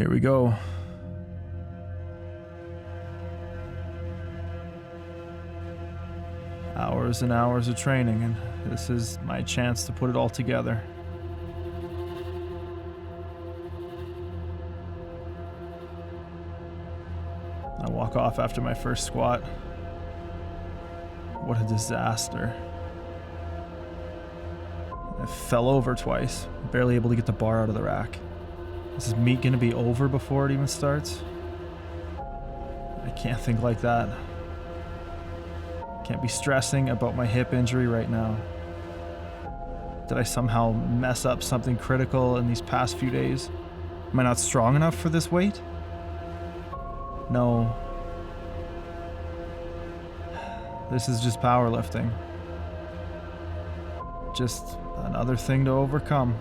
Here we go. Hours and hours of training, and this is my chance to put it all together. I walk off after my first squat. What a disaster. I fell over twice, barely able to get the bar out of the rack. Is this meet gonna be over before it even starts? I can't think like that. Can't be stressing about my hip injury right now. Did I somehow mess up something critical in these past few days? Am I not strong enough for this weight? No. This is just powerlifting. Just another thing to overcome.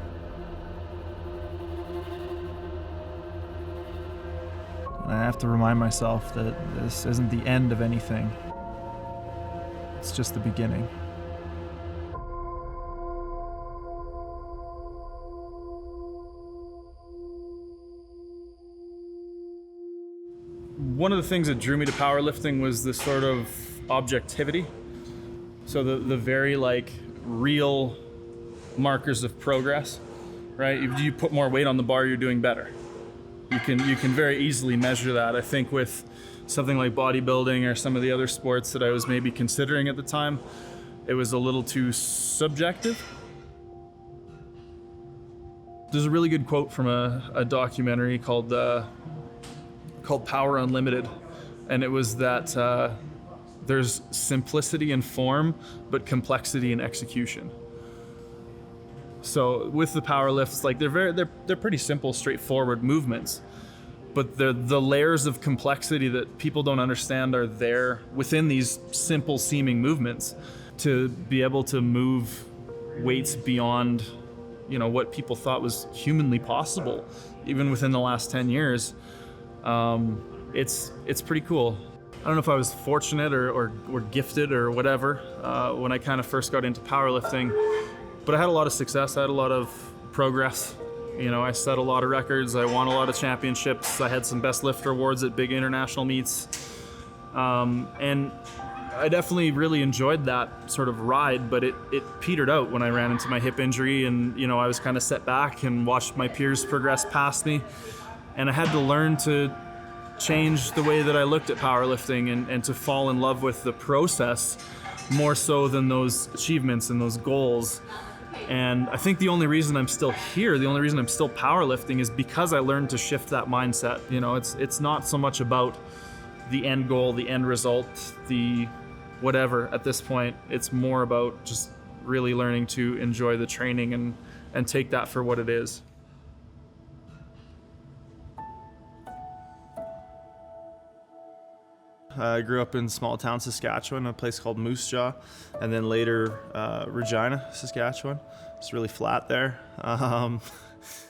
And I have to remind myself that this isn't the end of anything. It's just the beginning. One of the things that drew me to powerlifting was the sort of objectivity. So the very real markers of progress, right? If you put more weight on the bar, you're doing better. You can very easily measure that. I think with something like bodybuilding or some of the other sports that I was maybe considering at the time, it was a little too subjective. There's a really good quote from a documentary called Power Unlimited, and it was that there's simplicity in form, but complexity in execution. So with the power lifts, they're pretty simple, straightforward movements, but the layers of complexity that people don't understand are there within these simple seeming movements. To be able to move weights beyond, what people thought was humanly possible, even within the last 10 years, it's pretty cool. I don't know if I was fortunate or gifted or whatever when I kind of first got into powerlifting, but I had a lot of success. I had a lot of progress. I set a lot of records. I won a lot of championships. I had some best lifter awards at big international meets. And I definitely really enjoyed that sort of ride, but it petered out when I ran into my hip injury, and I was kind of set back and watched my peers progress past me. And I had to learn to change the way that I looked at powerlifting and to fall in love with the process more so than those achievements and those goals. And I think the only reason I'm still here, the only reason I'm still powerlifting, is because I learned to shift that mindset. It's not so much about the end goal, the end result, the whatever at this point. It's more about just really learning to enjoy the training and take that for what it is. I grew up in small town Saskatchewan, a place called Moose Jaw, and then later Regina, Saskatchewan. It's really flat there. And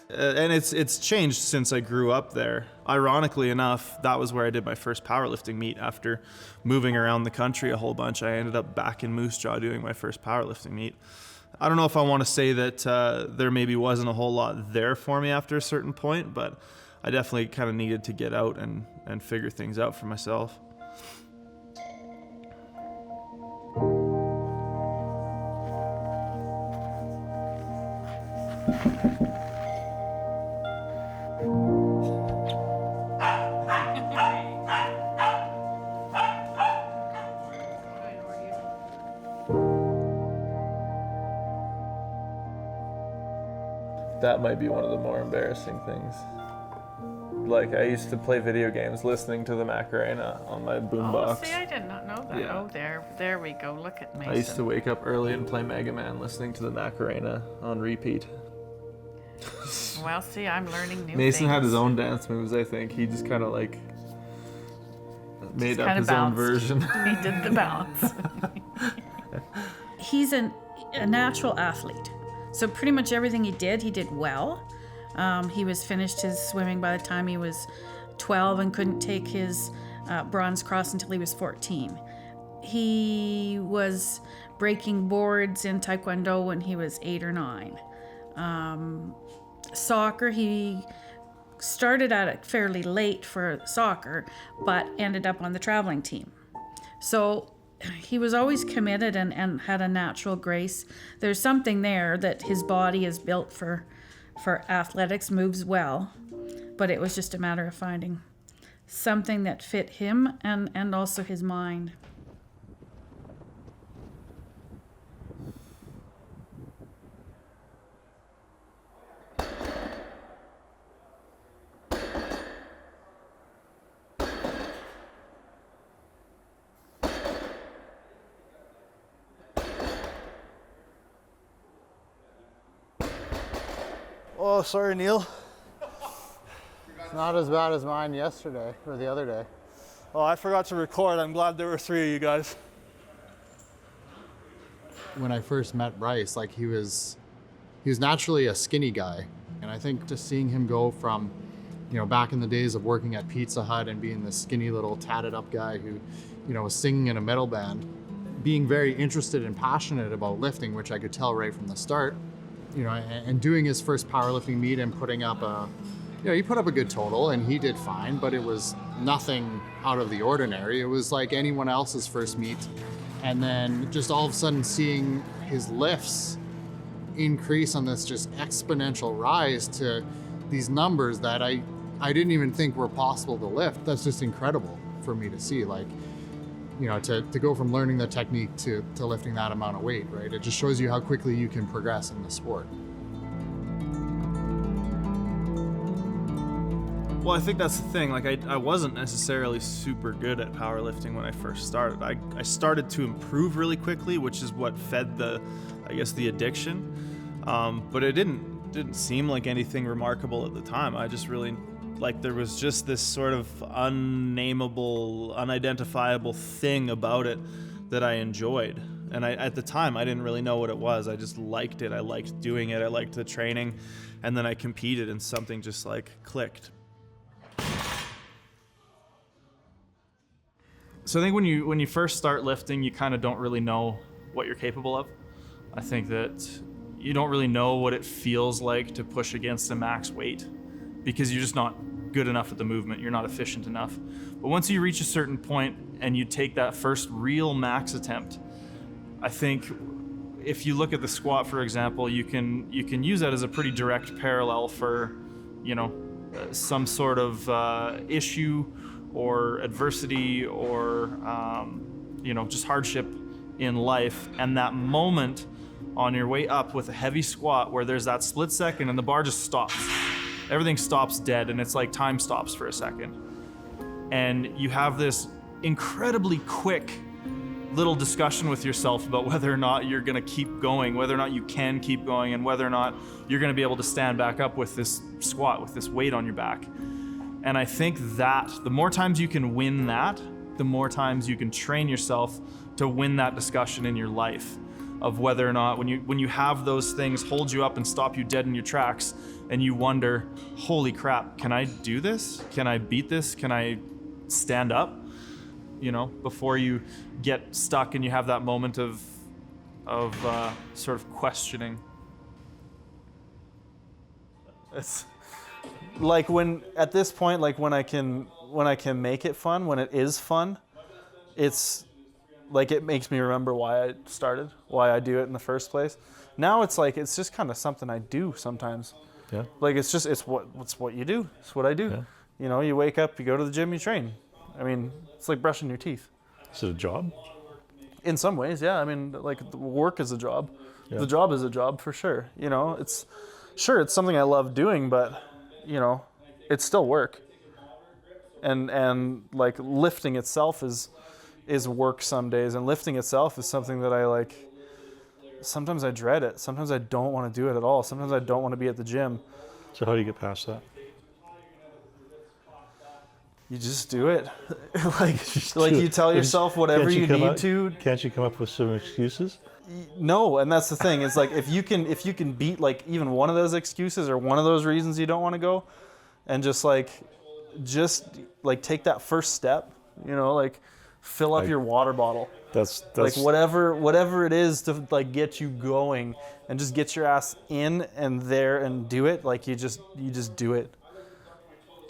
it's changed since I grew up there. Ironically enough, that was where I did my first powerlifting meet. After moving around the country a whole bunch, I ended up back in Moose Jaw doing my first powerlifting meet. I don't know if I want to say that there maybe wasn't a whole lot there for me after a certain point, but I definitely kind of needed to get out and figure things out for myself. That might be one of the more embarrassing things. I used to play video games listening to the Macarena on my boombox. Oh, see, I did not know that. Yeah. Oh, there we go. Look at Mason. I used to wake up early and play Mega Man listening to the Macarena on repeat. Well, see, I'm learning new Mason things. had his own dance moves, I think. He just kind of made up his own version. He did the balance. He's a natural athlete. So pretty much everything he did well. He was finished his swimming by the time he was 12 and couldn't take his bronze cross until he was 14. He was breaking boards in Taekwondo when he was 8 or 9. Soccer, he started at it fairly late for soccer, but ended up on the traveling team. So he was always committed and had a natural grace. There's something there that his body is built for athletics, moves well, but it was just a matter of finding something that fit him and also his mind. Oh, sorry, Neil. It's not as bad as mine yesterday or the other day. Oh, I forgot to record. I'm glad there were 3 of you guys. When I first met Bryce, like he was naturally a skinny guy. And I think just seeing him go from, back in the days of working at Pizza Hut and being this skinny little tatted up guy who, was singing in a metal band, being very interested and passionate about lifting, which I could tell right from the start, and doing his first powerlifting meet and putting up he put up a good total and he did fine, but it was nothing out of the ordinary. It was like anyone else's first meet. And then just all of a sudden seeing his lifts increase on this just exponential rise to these numbers that I didn't even think were possible to lift. That's just incredible for me to see. Like, to go from learning the technique to lifting that amount of weight, right? It just shows you how quickly you can progress in the sport. Well, I think that's the thing. Like, I wasn't necessarily super good at powerlifting when I first started. I started to improve really quickly, which is what fed the addiction. But it didn't seem like anything remarkable at the time. I just really, there was just this sort of unnameable, unidentifiable thing about it that I enjoyed. And at the time, I didn't really know what it was. I just liked it. I liked doing it. I liked the training. And then I competed and something just clicked. So I think when you first start lifting, you kind of don't really know what you're capable of. I think that you don't really know what it feels like to push against a max weight because you're just not good enough at the movement. You're not efficient enough. But once you reach a certain point and you take that first real max attempt, I think if you look at the squat, for example, you can use that as a pretty direct parallel for, some sort of issue or adversity or just hardship in life. And that moment on your way up with a heavy squat where there's that split second and the bar just stops. Everything stops dead and it's like time stops for a second. And you have this incredibly quick little discussion with yourself about whether or not you're gonna keep going, whether or not you can keep going, and whether or not you're gonna be able to stand back up with this squat, with this weight on your back. And I think that the more times you can win that, the more times you can train yourself to win that discussion in your life of whether or not when you have those things hold you up and stop you dead in your tracks and you wonder, holy crap, can I do this? Can I beat this? Can I stand up? Before you get stuck and you have that moment of sort of questioning. It's like at this point, when I can make it fun, when it is fun, it's like it makes me remember why I started, why I do it in the first place. Now it's just kind of something I do sometimes. Yeah. It's what you do. It's what I do. Yeah. You wake up, you go to the gym, you train. I mean, it's like brushing your teeth. Is it a job? In some ways, yeah. I mean, the work is a job. Yeah. The job is a job for sure. It's something I love doing, but it's still work. And lifting itself is work some days, and lifting itself is something that I like. Sometimes I dread it. Sometimes I don't want to do it at all. Sometimes I don't want to be at the gym. So how do you get past that? You just do it. You tell yourself whatever you need to. Can't you come up with some excuses? No, and that's the thing. It's if you can beat even one of those excuses or one of those reasons you don't want to go, and just take that first step, fill up your water bottle. That's whatever it is to get you going and just get your ass in and there and do it. You just do it.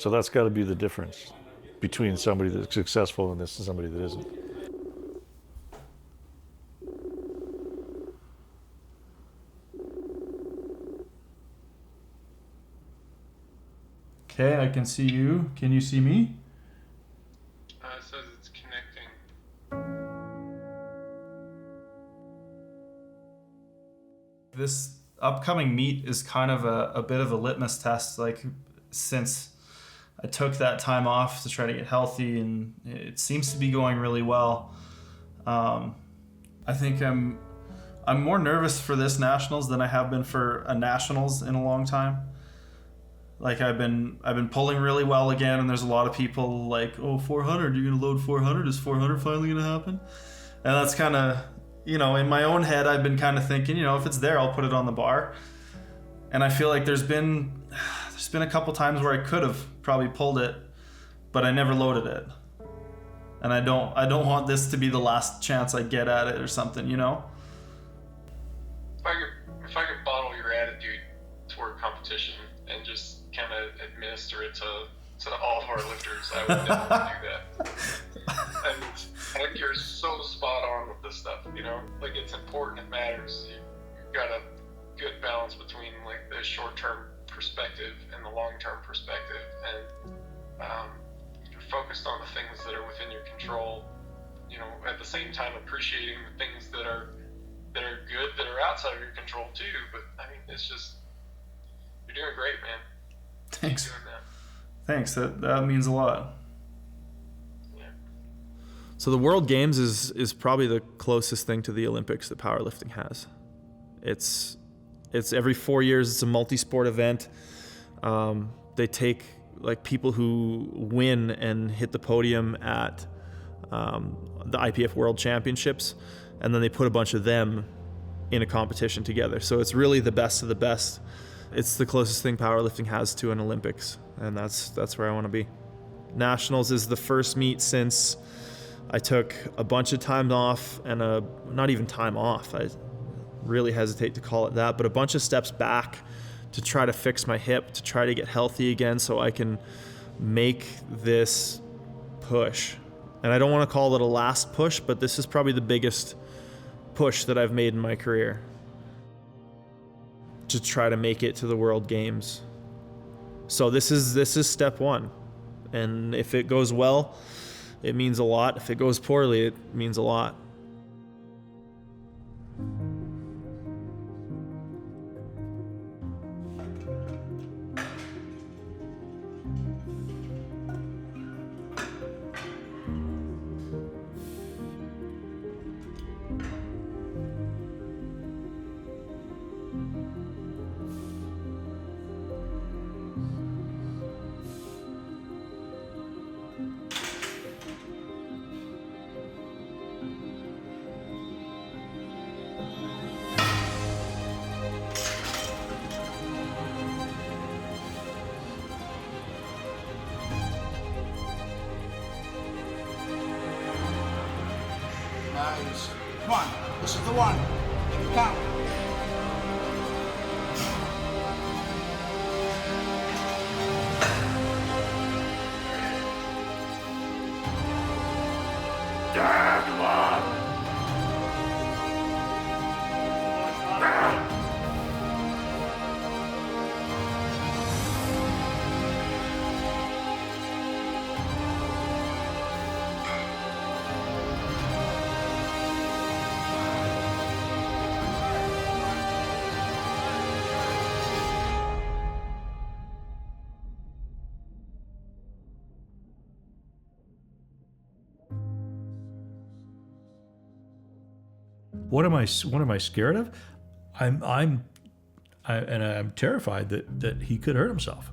So that's got to be the difference between somebody that's successful in this and somebody that isn't. Okay, I can see you. Can you see me? It says it's connecting. This upcoming meet is kind of a bit of a litmus test, like since I took that time off to try to get healthy, and it seems to be going really well. I think I'm more nervous for this nationals than I have been for a nationals in a long time. Like I've been pulling really well again, and there's a lot of people like, oh, 400, you're gonna load 400? Is 400 finally gonna happen? And that's kind of, you know, in my own head, I've been kind of thinking, you know, if it's there, I'll put it on the bar. And I feel like there's been a couple times where I could have probably pulled it, but I never loaded it. And I don't want this to be the last chance I get at it or something, you know? If I could bottle your attitude toward competition and just kind of administer it to all of our lifters, I would definitely do that. And I think you're so spot on with this stuff, you know? Like, it's important, it matters. You've got a good balance between, like, the short-term perspective and the long-term perspective, and you're focused on the things that are within your control, you know, at the same time appreciating the things that are good, that are outside of your control too. But I mean, it's just, you're doing great, man. Thanks. Keep doing that. Thanks. That means a lot. Yeah. So the World Games is probably the closest thing to the Olympics that powerlifting has. It's every 4 years. It's a multi-sport event. They take like people who win and hit the podium at the IPF World Championships, and then they put a bunch of them in a competition together. So it's really the best of the best. It's the closest thing powerlifting has to an Olympics, and that's where I want to be. Nationals is the first meet since I took a bunch of time off, and not even time off, I really hesitate to call it that, but a bunch of steps back to try to fix my hip, to try to get healthy again so I can make this push. And I don't want to call it a last push, but this is probably the biggest push that I've made in my career, to try to make it to the World Games. So this is step one. And if it goes well, it means a lot. If it goes poorly, it means a lot. Nice. Come on, this is the one. Count. What am I scared of? I'm terrified that he could hurt himself.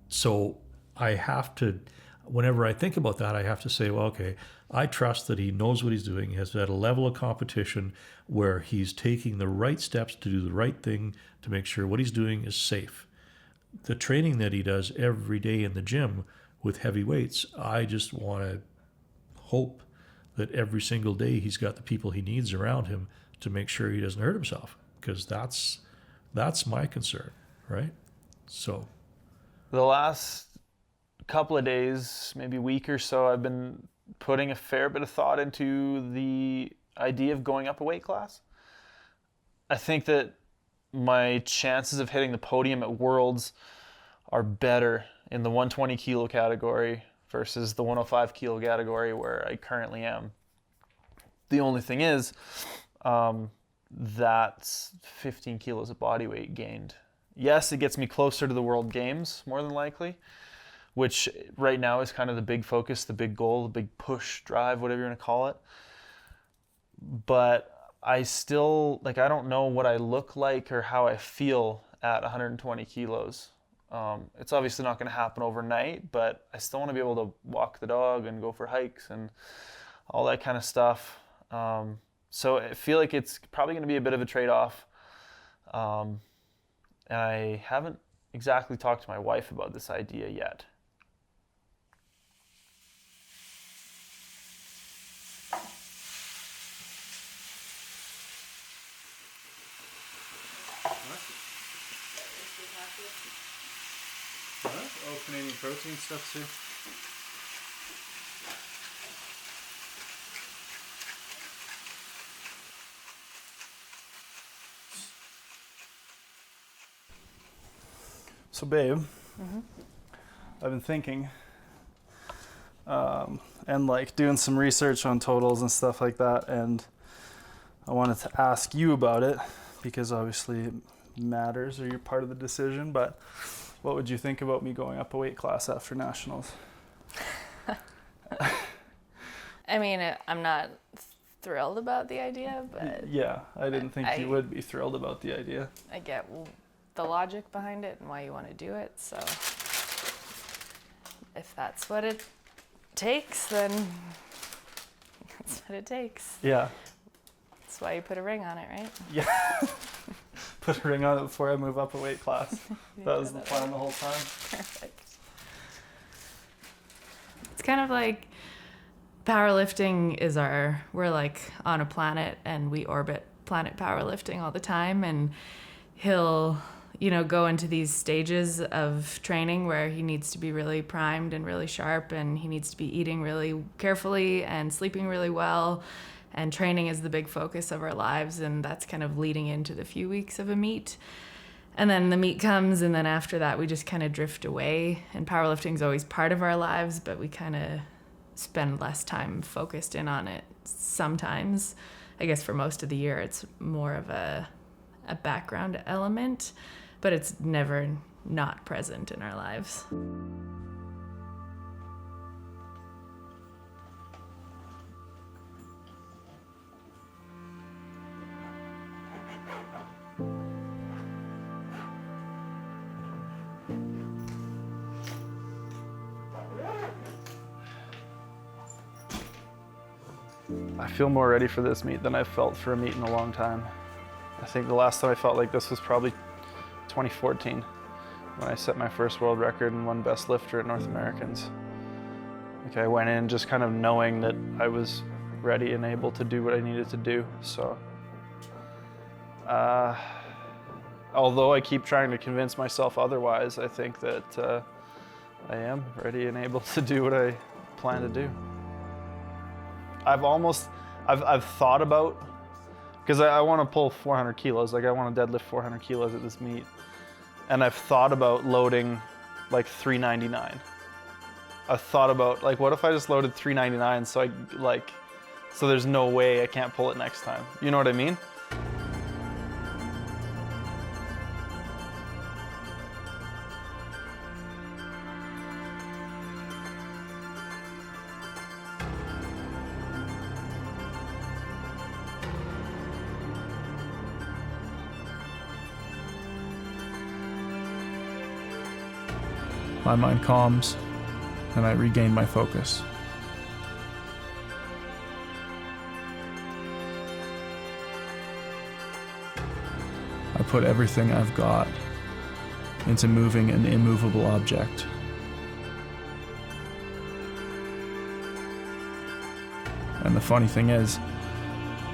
So I have to, whenever I think about that, I have to say, well, okay, I trust that he knows what he's doing. He has at a level of competition where he's taking the right steps to do the right thing to make sure what he's doing is safe. The training that he does every day in the gym with heavy weights, I just want to hope that every single day he's got the people he needs around him to make sure he doesn't hurt himself, because that's my concern, right? So The last couple of days, maybe week or so, I've been putting a fair bit of thought into the idea of going up a weight class. I think that my chances of hitting the podium at Worlds are better in the 120 kilo category versus the 105 kilo category where I currently am. The only thing is, that's 15 kilos of body weight gained. Yes, it gets me closer to the World Games, more than likely, which right now is kind of the big focus, the big goal, the big push, drive, whatever you want to call it. But I still, I don't know what I look like or how I feel at 120 kilos. It's obviously not going to happen overnight, but I still want to be able to walk the dog and go for hikes and all that kind of stuff. So I feel like it's probably going to be a bit of a trade-off. And I haven't exactly talked to my wife about this idea yet. Oh, Canadian protein stuff too. So babe, I've been thinking and doing some research on totals and stuff like that, and I wanted to ask you about it because obviously it matters or you're part of the decision, but what would you think about me going up a weight class after nationals? I mean, I'm not thrilled about the idea, but... Yeah, I didn't think you would be thrilled about the idea. I get the logic behind it and why you want to do it, so if that's what it takes, then that's what it takes. Yeah. That's why you put a ring on it, right? Yeah. Put a ring on it before I move up a weight class. That was the plan the whole time. Perfect. It's kind of like powerlifting is we're on a planet and we orbit planet powerlifting all the time, and he'll, go into these stages of training where he needs to be really primed and really sharp, and he needs to be eating really carefully and sleeping really well. And training is the big focus of our lives, and that's kind of leading into the few weeks of a meet. And then the meet comes, and then after that, we just kind of drift away. And powerlifting is always part of our lives, but we kind of spend less time focused in on it sometimes. I guess for most of the year, it's more of a background element, but it's never not present in our lives. I feel more ready for this meet than I've felt for a meet in a long time. I think the last time I felt like this was probably 2014, when I set my first world record and won best lifter at North Americans. I went in just kind of knowing that I was ready and able to do what I needed to do. So, although I keep trying to convince myself otherwise, I think that I am ready and able to do what I plan to do. I've thought about, because I want to pull 400 kilos, I want to deadlift 400 kilos at this meet. And I've thought about loading 399. I've thought about, what if I just loaded 399 so there's no way I can't pull it next time. You know what I mean? My mind calms, and I regain my focus. I put everything I've got into moving an immovable object. And the funny thing is,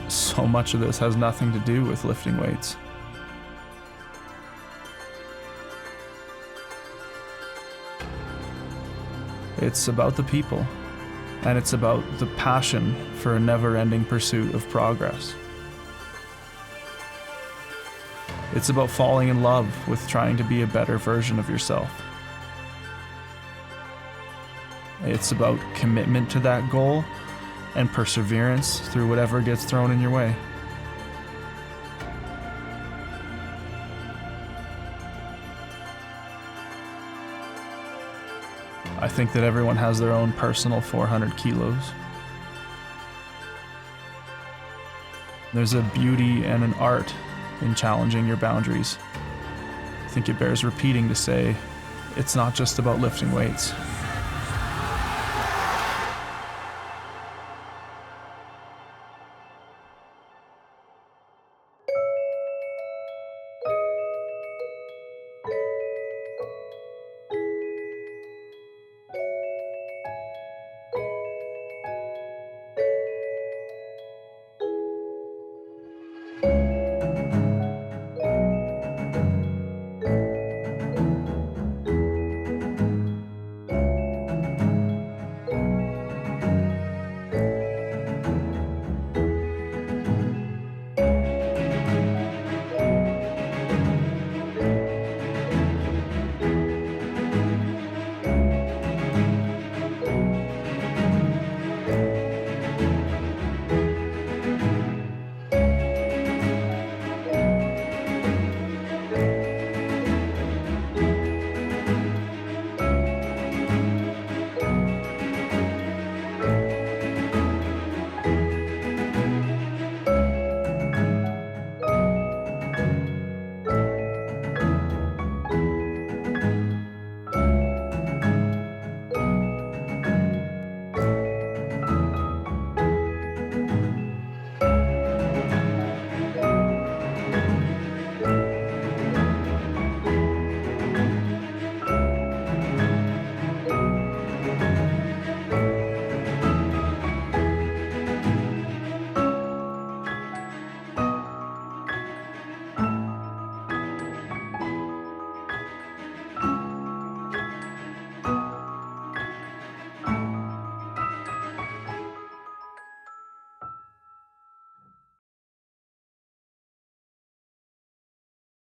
so much of this has nothing to do with lifting weights. It's about the people, and it's about the passion for a never-ending pursuit of progress. It's about falling in love with trying to be a better version of yourself. It's about commitment to that goal and perseverance through whatever gets thrown in your way. I think that everyone has their own personal 400 kilos. There's a beauty and an art in challenging your boundaries. I think it bears repeating to say, it's not just about lifting weights.